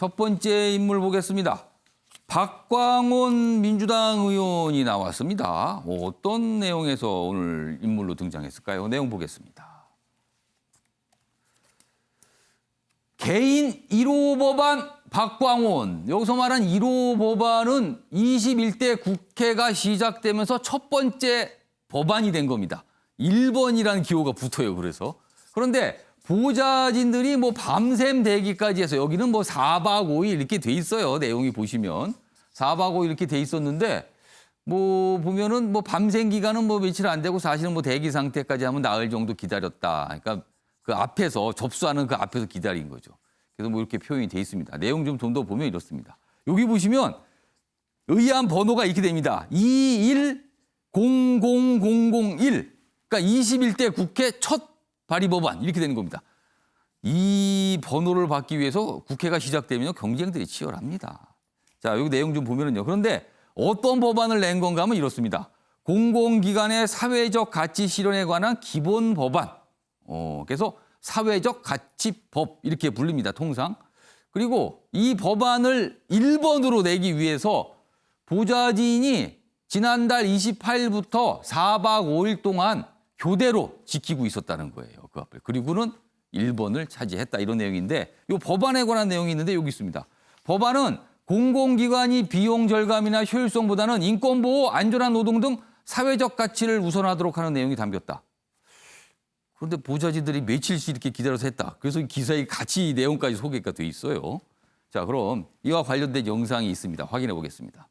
첫 번째 인물 보겠습니다. 박광온 민주당 의원이 나왔습니다. 어떤 내용에서 오늘 인물로 등장했을까요? 내용 보겠습니다. 개인 1호 법안 박광온. 여기서 말한 1호 법안은 21대 국회가 시작되면서 첫 번째 법안이 된 겁니다. 1번이라는 기호가 붙어요. 그런데 보좌진들이 뭐 밤샘 대기까지 해서 여기는 뭐 4박 5일 이렇게 돼 있어요. 내용이 보시면 4박 5일 이렇게 돼 있었는데 뭐 보면은 뭐 밤샘 기간은 뭐 며칠 안 되고 사실은 뭐 대기 상태까지 하면 나흘 정도 기다렸다. 그러니까 그 앞에서 접수하는 그 앞에서 기다린 거죠. 그래서 뭐 이렇게 표현이 돼 있습니다. 내용 좀 더 보면 이렇습니다. 여기 보시면 의안 번호가 이렇게 됩니다. 2100001. 그러니까 21대 국회 첫 발의 법안 이렇게 되는 겁니다. 이 번호를 받기 위해서 국회가 시작되면 경쟁들이 치열합니다. 자, 여기 내용 좀 보면은요. 그런데 어떤 법안을 낸 건가 하면 이렇습니다. 공공기관의 사회적 가치 실현에 관한 기본 법안. 그래서 사회적 가치법 이렇게 불립니다. 통상. 그리고 이 법안을 1번으로 내기 위해서 보좌진이 지난달 28일부터 4박 5일 동안 교대로 지키고 있었다는 거예요. 그 앞을. 그리고는 1번을 차지했다. 이런 내용인데 이 법안에 관한 내용이 있는데 여기 있습니다. 법안은 공공기관이 비용 절감이나 효율성보다는 인권보호, 안전한 노동 등 사회적 가치를 우선하도록 하는 내용이 담겼다. 그런데 보좌진들이 며칠씩 이렇게 기다려서 했다. 그래서 기사에 같이 내용까지 소개가 돼 있어요. 자, 그럼 이와 관련된 영상이 있습니다. 확인해 보겠습니다.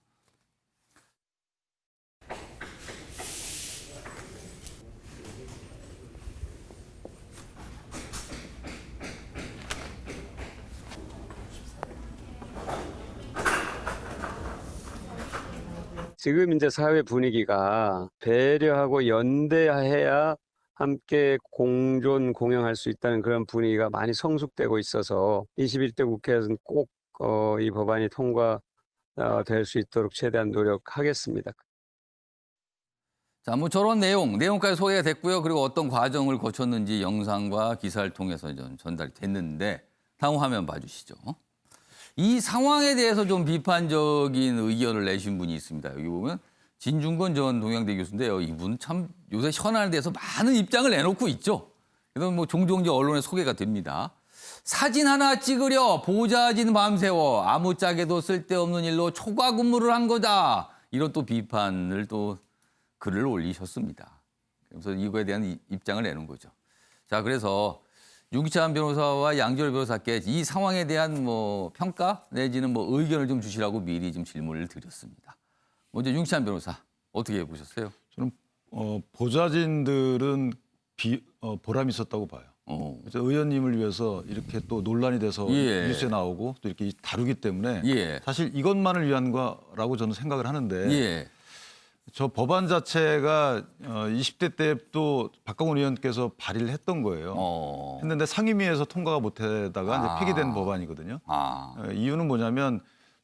지금 이제 사회 분위기가 배려하고 연대해야 함께 공존, 공영할 수 있다는 그런 분위기가 많이 성숙되고 있어서 21대 국회에서는 꼭 이 법안이 통과될 수 있도록 최대한 노력하겠습니다. 자, 뭐 저런 내용까지 소개가 됐고요. 그리고 어떤 과정을 거쳤는지 영상과 기사를 통해서 전달이 됐는데 다음 화면 봐주시죠. 이 상황에 대해서 좀 비판적인 의견을 내신 분이 있습니다. 여기 보면 진중권 전 동양대 교수인데요. 이분 참 요새 현안에 대해서 많은 입장을 내놓고 있죠. 그래서 뭐 종종 이제 언론에 소개가 됩니다. 사진 하나 찍으려 보좌진 밤새워 아무짝에도 쓸데없는 일로 초과 근무를 한 거다. 이런 또 비판을 또 글을 올리셨습니다. 그래서 이거에 대한 입장을 내는 거죠. 자, 그래서 윤기찬 변호사와 양지열 변호사께 이 상황에 대한 뭐 평가 내지는 뭐 의견을 좀 주시라고 미리 좀 질문을 드렸습니다. 먼저 윤기찬 변호사 어떻게 보셨어요? 저는 보좌진들은 보람이 있었다고 봐요. 그래서 의원님을 위해서 이렇게 또 논란이 돼서 뉴스에 나오고 또 이렇게 다루기 때문에 사실 이것만을 위한 거라고 저는 생각을 하는데 저 법안 자체가 20대 때 또 박광온 의원께서 발의를 했던 거예요. 했는데 상임위에서 통과가 못하다가 이제 폐기된 법안이거든요. 이유는 뭐냐면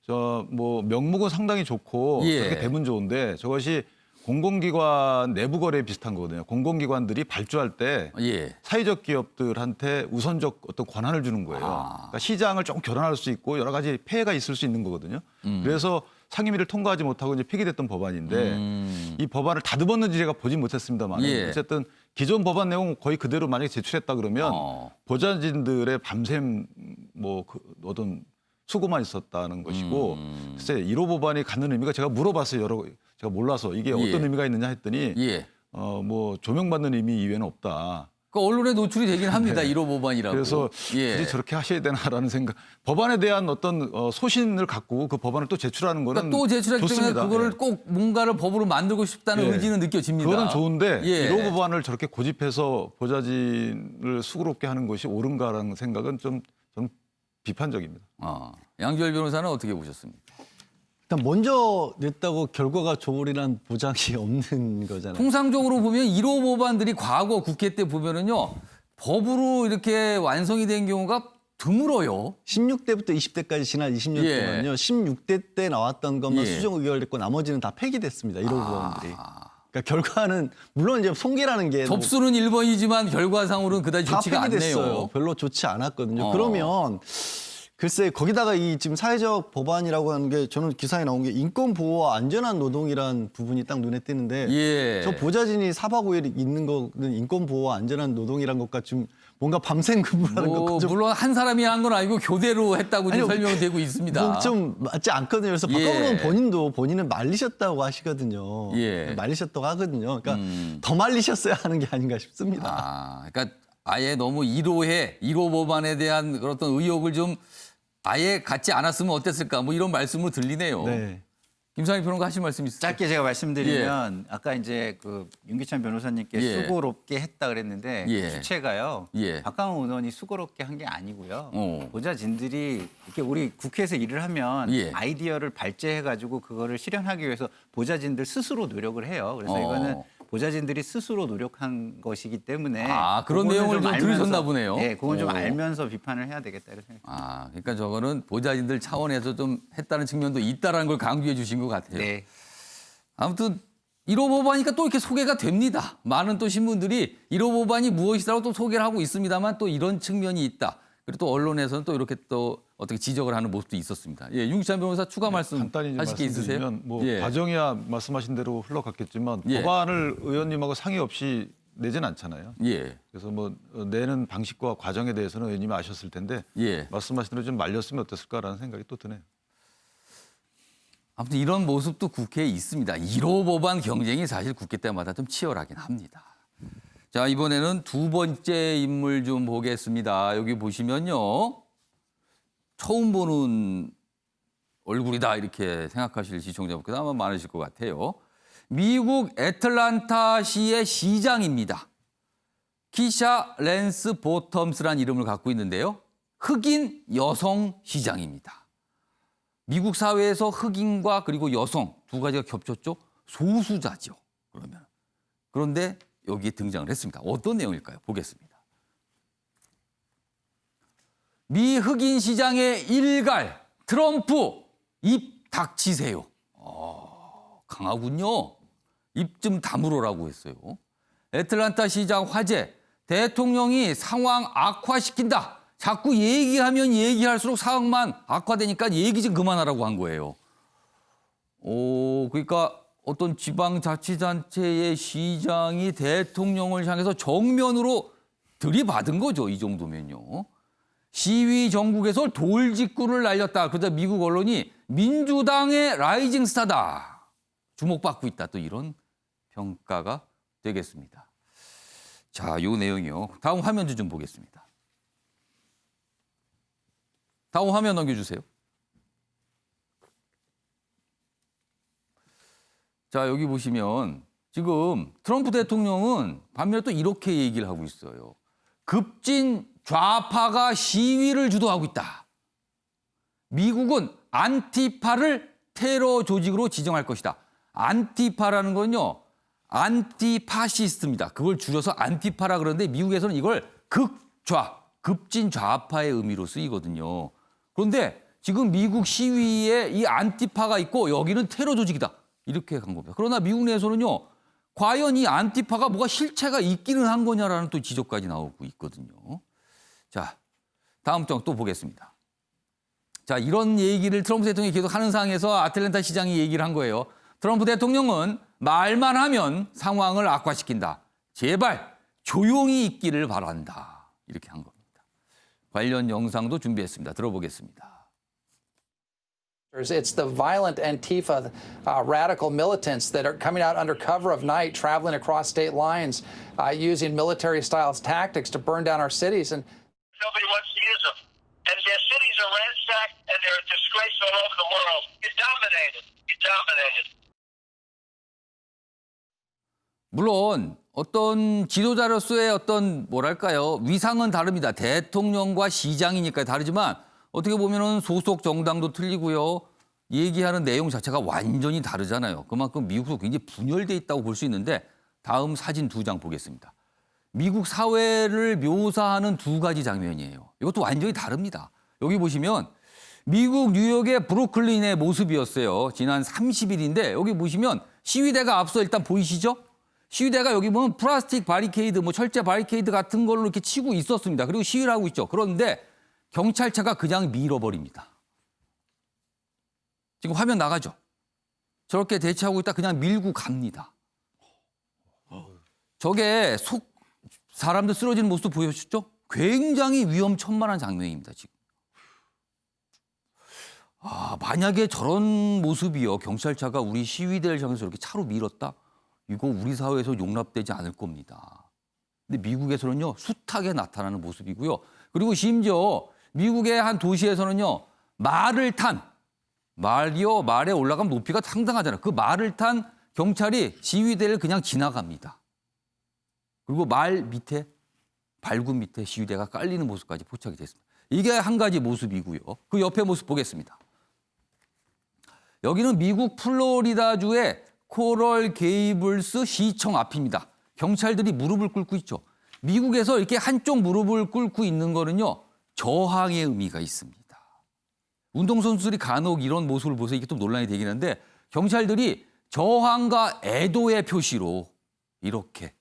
저 뭐 명목은 상당히 좋고 그렇게 되면 좋은데 저것이 공공기관 내부 거래에 비슷한 거거든요. 공공기관들이 발주할 때 사회적 기업들한테 우선적 어떤 권한을 주는 거예요. 그러니까 시장을 조금 교란할 수 있고 여러 가지 폐해가 있을 수 있는 거거든요. 그래서 상임위를 통과하지 못하고 이제 폐기됐던 법안인데 이 법안을 다듬었는지 제가 보진 못했습니다만 어쨌든 기존 법안 내용 거의 그대로 만약에 제출했다 그러면 보좌진들의 밤샘 뭐 어떤 수고만 있었다는 것이고 글쎄 1호 법안이 갖는 의미가 제가 물어봤어요. 제가 몰라서 이게 어떤 의미가 있느냐 했더니 뭐 조명받는 의미 이외에는 없다. 그 언론에 노출이 되긴 합니다. 1호 법안이라고. 그래서 굳이 저렇게 하셔야 되나라는 생각. 법안에 대한 어떤 소신을 갖고 그 법안을 또 제출하는 거는 그러니까 또 제출했기 때문에 좋습니다. 그거를 꼭 뭔가를 법으로 만들고 싶다는 의지는 느껴집니다. 그거는 좋은데 1호 법안을 저렇게 고집해서 보좌진을 수고롭게 하는 것이 옳은가라는 생각은 좀 비판적입니다. 양지열 변호사는 어떻게 보셨습니까? 일단 먼저 냈다고 결과가 좋으리란 보장이 없는 거잖아요. 통상적으로 보면 1호 법안들이 과거 국회 때 보면은요 법으로 이렇게 완성이 된 경우가 드물어요. 16대부터 20대까지 지난 20년 동안요. 16대 때 나왔던 것만 수정 의결됐고 나머지는 다 폐기됐습니다. 1호 법안들이. 그러니까 결과는 물론 이제 송계라는 게 접수는 1번이지만 결과상으로는 그다지 좋지가 않네요. 별로 좋지 않았거든요. 그러면 글쎄 거기다가 이 지금 사회적 법안이라고 하는 게 저는 기사에 나온 게 인권 보호와 안전한 노동이란 부분이 딱 눈에 띄는데 예. 저 보좌진이 4박 5일 있는 거는 인권 보호와 안전한 노동이란 것과 좀 뭔가 밤샘 근무라는 것과 좀 물론 한 사람이 한 건 아니고 교대로 했다고 지금 설명이 되고 있습니다. 좀 맞지 않거든요. 그래서 예. 박광원 본인도 본인은 말리셨다고 하시거든요. 예. 말리셨다고 하거든요. 그러니까 더 말리셨어야 하는 게 아닌가 싶습니다. 그러니까 아예 너무 1호 법안에 대한 그런 어떤 의혹을 좀 아예 갖지 않았으면 어땠을까 뭐 이런 말씀으로 들리네요. 네. 김상희 평론가 하실 말씀 있으세요? 짧게 제가 말씀드리면 아까 이제 그 윤기찬 변호사님께 예. 수고롭게 했다 그랬는데 예. 주체가요. 예. 박강원 의원이 수고롭게 한 게 아니고요. 어. 보좌진들이 이렇게 우리 국회에서 일을 하면 예. 아이디어를 발제해가지고 그거를 실현하기 위해서 보좌진들 스스로 노력을 해요. 그래서 이거는 보좌진들이 스스로 노력한 것이기 때문에 그런 그거는 내용을 좀 알면서, 들으셨나 보네요. 네, 그건 좀 오. 알면서 비판을 해야 되겠다 이렇게 생각합니다. 그러니까 저거는 보좌진들 차원에서 좀 했다는 측면도 있다라는 걸 강조해 주신 것 같아요. 네. 아무튼 1호 법안이니까 또 이렇게 소개가 됩니다. 많은 또 신문들이 1호 법안이 무엇이라고 또 소개를 하고 있습니다만 또 이런 측면이 있다. 그리고 또 언론에서는 또 이렇게 또 어떻게 지적을 하는 모습도 있었습니다. 예, 윤기찬 변호사 추가 말씀 간단히 하실 게 있으세요? 말씀드리면 뭐 예. 과정이야 말씀하신 대로 흘러갔겠지만 예. 법안을 의원님하고 상의 없이 내진 않잖아요. 예. 그래서 뭐 내는 방식과 과정에 대해서는 의원님이 아셨을 텐데 예. 말씀하신 대로 좀 말렸으면 어땠을까라는 생각이 또 드네요. 아무튼 이런 모습도 국회에 있습니다. 1호 법안 경쟁이 사실 국회 때마다 좀 치열하긴 합니다. 자, 이번에는 두 번째 인물 좀 보겠습니다. 여기 보시면요. 처음 보는 얼굴이다 이렇게 생각하실 시청자분께서 아마 많으실 것 같아요. 미국 애틀란타시의 시장입니다. 키샤 랜스 보텀스라는 이름을 갖고 있는데요. 흑인 여성 시장입니다. 미국 사회에서 흑인과 그리고 여성 두 가지가 겹쳤죠. 소수자죠. 그러면. 그런데 여기에 등장을 했습니다. 어떤 내용일까요? 보겠습니다. 미 흑인 시장의 일갈 트럼프 입 닥치세요. 강하군요. 입 좀 다물어라고 했어요. 애틀란타 시장 화재. 대통령이 상황 악화시킨다. 자꾸 얘기하면 얘기할수록 상황만 악화되니까 얘기 좀 그만하라고 한 거예요. 그러니까 어떤 지방자치단체의 시장이 대통령을 향해서 정면으로 들이받은 거죠. 이 정도면요. 시위 전국에서 돌직구를 날렸다. 그러자 미국 언론이 민주당의 라이징 스타다. 주목받고 있다. 또 이런 평가가 되겠습니다. 자, 요 내용이요. 다음 화면 좀 보겠습니다. 다음 화면 넘겨주세요. 자, 여기 보시면 지금 트럼프 대통령은 반면에 또 이렇게 얘기를 하고 있어요. 급진 좌파가 시위를 주도하고 있다. 미국은 안티파를 테러 조직으로 지정할 것이다. 안티파라는 건요. 안티파시스트입니다. 그걸 줄여서 안티파라 그러는데 미국에서는 이걸 극좌, 급진 좌파의 의미로 쓰이거든요. 그런데 지금 미국 시위에 이 안티파가 있고 여기는 테러 조직이다. 이렇게 간 겁니다. 그러나 미국 내에서는요. 과연 이 안티파가 뭐가 실체가 있기는 한 거냐라는 또 지적까지 나오고 있거든요. 자, 다음 장 또 보겠습니다. 자, 이런 얘기를 트럼프 대통령이 계속 하는 상황에서 아틀란타 시장이 얘기를 한 거예요. 트럼프 대통령은 말만 하면 상황을 악화시킨다. 제발 조용히 있기를 바란다. 이렇게 한 겁니다. 관련 영상도 준비했습니다. 들어보겠습니다. It's the violent Antifa radical militants that are coming out under cover of night, traveling across state lines, using military-style tactics to burn down our cities. And nobody wants to use them. And their cities are ransacked, and they're a disgrace all over the world. You're dominated. You're dominated. 물론 어떤 지도자로서의 어떤 뭐랄까요 위상은 다릅니다. 대통령과 시장이니까 다르지만 어떻게 보면은 소속 정당도 틀리고요. 얘기하는 내용 자체가 완전히 다르잖아요. 그만큼 미국도 굉장히 분열돼 있다고 볼 수 있는데 다음 사진 2장 보겠습니다. 미국 사회를 묘사하는 두 가지 장면이에요. 이것도 완전히 다릅니다. 여기 보시면 미국 뉴욕의 브루클린의 모습이었어요. 지난 30일인데 여기 보시면 시위대가 앞서 일단 보이시죠? 시위대가 여기 보면 플라스틱 바리케이드, 뭐 철제 바리케이드 같은 걸로 이렇게 치고 있었습니다. 그리고 시위를 하고 있죠. 그런데 경찰차가 그냥 밀어버립니다. 지금 화면 나가죠? 저렇게 대치하고 있다 그냥 밀고 갑니다. 저게 사람들 쓰러지는 모습도 보여주셨죠? 굉장히 위험천만한 장면입니다, 지금. 만약에 저런 모습이요, 경찰차가 우리 시위대를 향해서 이렇게 차로 밀었다? 이거 우리 사회에서 용납되지 않을 겁니다. 근데 미국에서는요, 숱하게 나타나는 모습이고요. 그리고 심지어 미국의 한 도시에서는요, 말에 올라가면 높이가 상당하잖아요. 그 말을 탄 경찰이 시위대를 그냥 지나갑니다. 그리고 말 밑에, 발군 밑에 시위대가 깔리는 모습까지 포착이 됐습니다. 이게 한 가지 모습이고요. 그 옆에 모습 보겠습니다. 여기는 미국 플로리다주의 코럴 게이블스 시청 앞입니다. 경찰들이 무릎을 꿇고 있죠. 미국에서 이렇게 한쪽 무릎을 꿇고 있는 거는요, 저항의 의미가 있습니다. 운동선수들이 간혹 이런 모습을 보서 이게 또 논란이 되긴 하는데 경찰들이 저항과 애도의 표시로 이렇게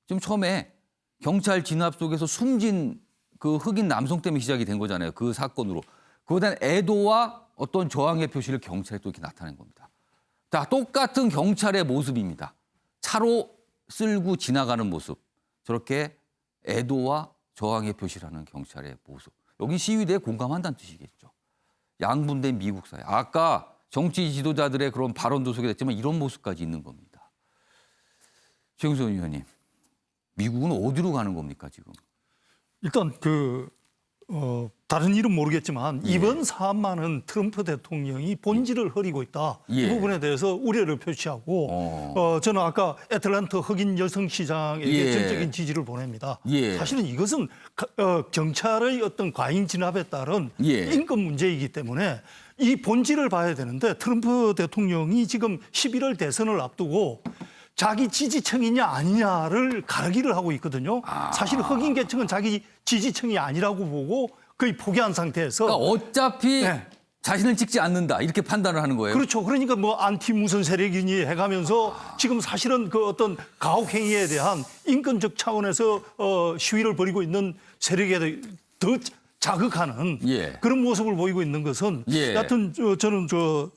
지금 처음에 경찰 진압 속에서 숨진 그 흑인 남성 때문에 시작이 된 거잖아요. 그 사건으로. 그거에 대한 애도와 어떤 저항의 표시를 경찰에 또 이렇게 나타낸 겁니다. 자, 똑같은 경찰의 모습입니다. 차로 쓸고 지나가는 모습. 저렇게 애도와 저항의 표시라는 경찰의 모습. 여기 시위대에 공감한다는 뜻이겠죠. 양분된 미국 사회. 아까 정치 지도자들의 그런 발언도 소개됐지만 이런 모습까지 있는 겁니다. 최영선 의원님, 미국은 어디로 가는 겁니까 지금? 일단 다른 일은 모르겠지만 이번 사안만은 트럼프 대통령이 본질을 흐리고 있다. 이 부분에 대해서 우려를 표시하고 저는 아까 애틀랜타 흑인 여성 시장에게 전적인 지지를 보냅니다. 사실은 이것은 경찰의 어떤 과잉 진압에 따른 인권 문제이기 때문에 이 본질을 봐야 되는데 트럼프 대통령이 지금 11월 대선을 앞두고 자기 지지층이냐 아니냐를 가르기를 하고 있거든요. 사실 흑인 계층은 자기 지지층이 아니라고 보고 거의 포기한 상태에서. 그러니까 어차피 자신을 찍지 않는다 이렇게 판단을 하는 거예요. 그렇죠. 그러니까 뭐 안티 무슨 세력이니 해가면서 지금 사실은 그 어떤 가혹 행위에 대한 인권적 차원에서 시위를 벌이고 있는 세력에 더 자극하는 그런 모습을 보이고 있는 것은 여하튼 저는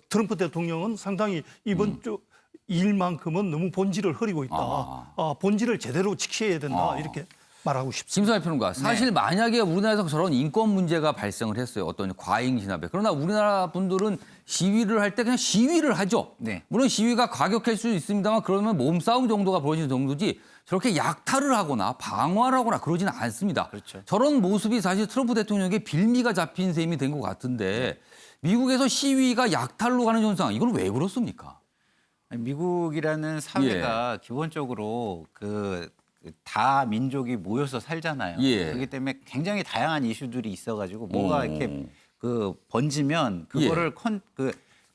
트럼프 대통령은 상당히 이번 일만큼은 너무 본질을 흐리고 있다. 본질을 제대로 지켜야 된다. 이렇게 말하고 싶습니다. 김성애 평론가, 사실 만약에 우리나라에서 저런 인권 문제가 발생을 했어요. 어떤 과잉 진압에. 그러나 우리나라 분들은 시위를 할 때 그냥 시위를 하죠. 물론 시위가 과격할 수 있습니다만 그러면 몸싸움 정도가 벌어지는 정도지 저렇게 약탈을 하거나 방어를 하거나 그러지는 않습니다. 그렇죠. 저런 모습이 사실 트럼프 대통령에게 빌미가 잡힌 셈이 된 것 같은데 미국에서 시위가 약탈로 가는 현상, 이건 왜 그렇습니까? 미국이라는 사회가 기본적으로 다 민족이 모여서 살잖아요. 그렇기 때문에 굉장히 다양한 이슈들이 있어가지고 뭐가 이렇게 번지면 그거를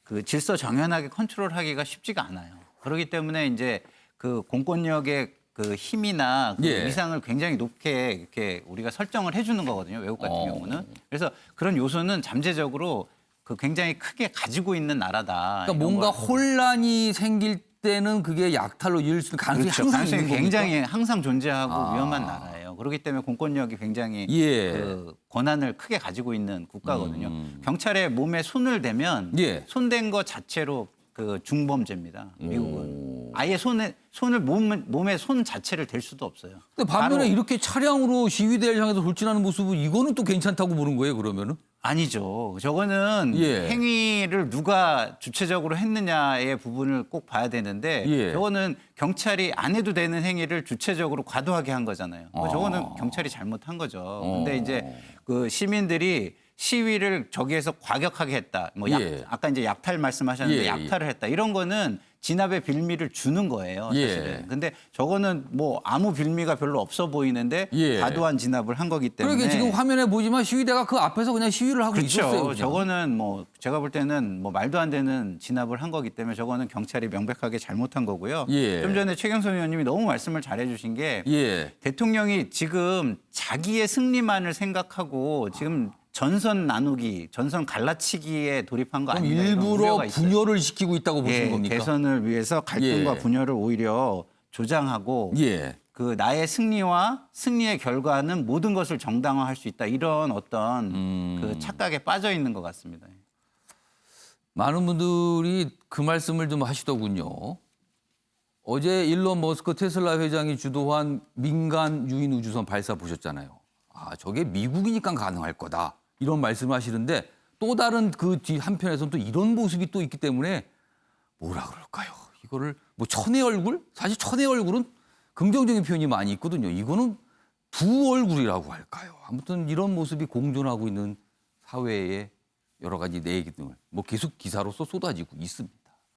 그 질서 정연하게 컨트롤하기가 쉽지가 않아요. 그렇기 때문에 이제 그 공권력의 그 힘이나 그 위상을 굉장히 높게 이렇게 우리가 설정을 해주는 거거든요. 외국 같은 경우는. 그래서 그런 요소는 잠재적으로 굉장히 크게 가지고 있는 나라다. 그러니까 뭔가 혼란이 생길 때는 그게 약탈로 이을 수 있는 가능성이 항상 있는 겁니까? 굉장히 항상 존재하고 위험한 나라예요. 그렇기 때문에 공권력이 굉장히 그 권한을 크게 가지고 있는 국가거든요. 경찰의 몸에 손을 대면 손댄 것 자체로 그 중범죄입니다. 미국은. 아예 손을 몸에 손 자체를 댈 수도 없어요. 근데 반면에 이렇게 차량으로 시위대를 향해서 돌진하는 모습은 이거는 또 괜찮다고 보는 거예요, 그러면은? 아니죠. 저거는 행위를 누가 주체적으로 했느냐의 부분을 꼭 봐야 되는데 저거는 경찰이 안 해도 되는 행위를 주체적으로 과도하게 한 거잖아요. 저거는 경찰이 잘못한 거죠. 근데 이제 그 시민들이 시위를 저기에서 과격하게 했다. 뭐 아까 이제 약탈 말씀하셨는데 약탈을 했다. 이런 거는 진압의 빌미를 주는 거예요, 사실은. 근데 저거는 뭐 아무 빌미가 별로 없어 보이는데 과도한 진압을 한 거기 때문에. 그러게 지금 화면에 보지만 시위대가 그 앞에서 그냥 시위를 하고 있었어요. 그냥. 저거는 뭐 제가 볼 때는 뭐 말도 안 되는 진압을 한 거기 때문에 저거는 경찰이 명백하게 잘못한 거고요. 좀 전에 최경선 의원님이 너무 말씀을 잘해주신 게 대통령이 지금 자기의 승리만을 생각하고 지금 전선 나누기, 전선 갈라치기에 돌입한 거 아니냐 이런 일부러 우려가 있어요. 분열을 시키고 있다고 보시는 겁니까? 개선을 위해서 갈등과 분열을 오히려 조장하고 그 나의 승리의 결과는 모든 것을 정당화할 수 있다. 이런 어떤 그 착각에 빠져 있는 것 같습니다. 많은 분들이 그 말씀을 좀 하시더군요. 어제 일론 머스크 테슬라 회장이 주도한 민간 유인 우주선 발사 보셨잖아요. 아, 저게 미국이니까 가능할 거다. 이런 말씀을 하시는데 또 다른 그 뒤 한편에서는 또 이런 모습이 또 있기 때문에 뭐라 그럴까요? 이거를 뭐 천의 얼굴? 사실 천의 얼굴은 긍정적인 표현이 많이 있거든요. 이거는 두 얼굴이라고 할까요? 아무튼 이런 모습이 공존하고 있는 사회의 여러 가지 내용을 뭐 계속 기사로서 쏟아지고 있습니다.